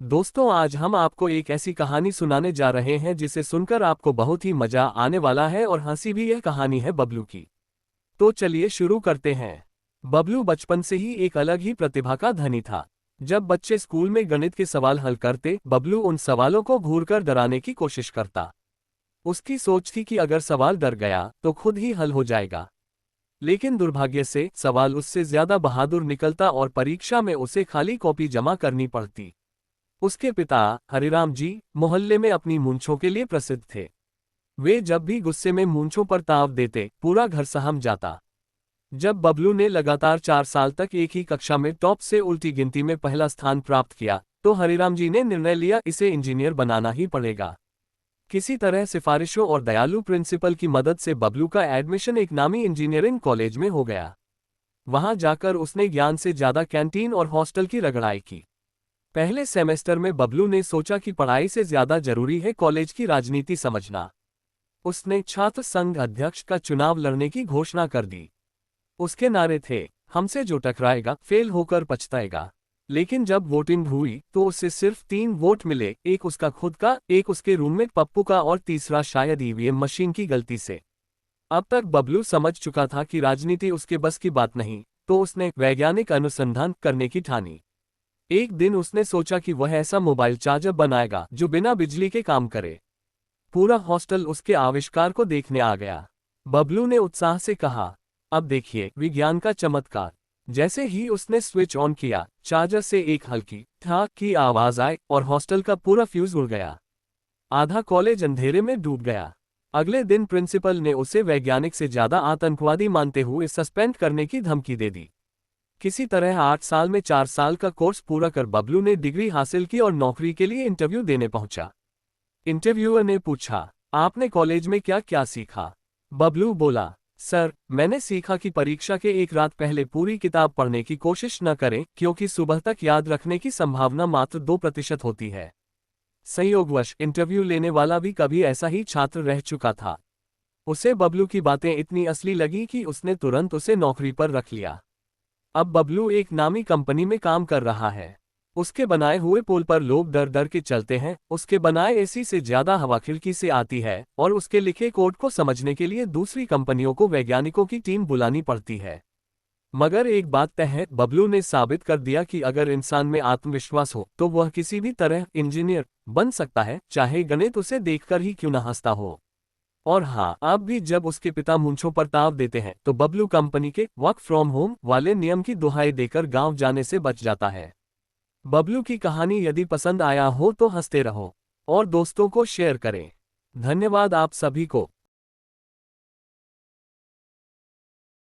दोस्तों, आज हम आपको एक ऐसी कहानी सुनाने जा रहे हैं जिसे सुनकर आपको बहुत ही मजा आने वाला है और हंसी भी। यह कहानी है बबलू की। तो चलिए शुरू करते हैं। बबलू बचपन से ही एक अलग ही प्रतिभा का धनी था। जब बच्चे स्कूल में गणित के सवाल हल करते, बबलू उन सवालों को घूरकर डराने की कोशिश करता। उसकी सोच थी कि अगर सवाल डर गया तो खुद ही हल हो जाएगा। लेकिन दुर्भाग्य से सवाल उससे ज्यादा बहादुर निकलता और परीक्षा में उसे खाली कॉपी जमा करनी पड़ती। उसके पिता हरिराम जी मोहल्ले में अपनी मूंछों के लिए प्रसिद्ध थे। वे जब भी गुस्से में मूंछों पर ताव देते, पूरा घर सहम जाता। जब बबलू ने लगातार 4 साल तक एक ही कक्षा में टॉप से उल्टी गिनती में पहला स्थान प्राप्त किया, तो हरिराम जी ने निर्णय लिया इसे इंजीनियर बनाना ही पड़ेगा। किसी तरह सिफारिशों और दयालु प्रिंसिपल की मदद से बबलू का एडमिशन एक नामी इंजीनियरिंग कॉलेज में हो गया। वहां जाकर उसने ज्ञान से ज्यादा कैंटीन और हॉस्टल की रगड़ाई की। पहले सेमेस्टर में बबलू ने सोचा कि पढ़ाई से ज्यादा जरूरी है कॉलेज की राजनीति समझना। उसने छात्र संघ अध्यक्ष का चुनाव लड़ने की घोषणा कर दी। उसके नारे थे, हमसे जो टकराएगा फेल होकर पछताएगा। लेकिन जब वोटिंग हुई तो उसे सिर्फ 3 वोट मिले, एक उसका खुद का, एक उसके रूममेट पप्पू का और तीसरा शायद ईवीएम मशीन की गलती से। अब तक बबलू समझ चुका था कि राजनीति उसके बस की बात नहीं, तो उसने वैज्ञानिक अनुसंधान करने की ठानी। एक दिन उसने सोचा कि वह ऐसा मोबाइल चार्जर बनाएगा जो बिना बिजली के काम करे। पूरा हॉस्टल उसके आविष्कार को देखने आ गया। बबलू ने उत्साह से कहा, अब देखिए विज्ञान का चमत्कार। जैसे ही उसने स्विच ऑन किया, चार्जर से एक हल्की ठाक की आवाज आई और हॉस्टल का पूरा फ्यूज उड़ गया। आधा कॉलेज अंधेरे में डूब गया। अगले दिन प्रिंसिपल ने उसे वैज्ञानिक से ज्यादा आतंकवादी मानते हुए सस्पेंड करने की धमकी दे दी। किसी तरह 8 साल में 4 साल का कोर्स पूरा कर बबलू ने डिग्री हासिल की और नौकरी के लिए इंटरव्यू देने पहुंचा। इंटरव्यूअर ने पूछा, आपने कॉलेज में क्या क्या सीखा? बबलू बोला, सर, मैंने सीखा कि परीक्षा के एक रात पहले पूरी किताब पढ़ने की कोशिश न करें, क्योंकि सुबह तक याद रखने की संभावना मात्र 2% होती है। संयोगवश इंटरव्यू लेने वाला भी कभी ऐसा ही छात्र रह चुका था। उसे बबलू की बातें इतनी असली लगी कि उसने तुरंत उसे नौकरी पर रख लिया। अब बबलू एक नामी कंपनी में काम कर रहा है। उसके बनाए हुए पुल पर लोग डर डर के चलते हैं, उसके बनाए एसी से ज्यादा हवा खिड़की से आती है और उसके लिखे कोड को समझने के लिए दूसरी कंपनियों को वैज्ञानिकों की टीम बुलानी पड़ती है। मगर एक बात तय है, बबलू ने साबित कर दिया कि अगर इंसान में आत्मविश्वास हो तो वह किसी भी तरह इंजीनियर बन सकता है, चाहे गणित उसे देखकर ही क्यों न हंसता हो। और हाँ, अब भी जब उसके पिता मूंछों पर ताव देते हैं तो बबलू कंपनी के वर्क फ्रॉम होम वाले नियम की दुहाई देकर गांव जाने से बच जाता है। बबलू की कहानी यदि पसंद आया हो तो हंसते रहो और दोस्तों को शेयर करें। धन्यवाद आप सभी को।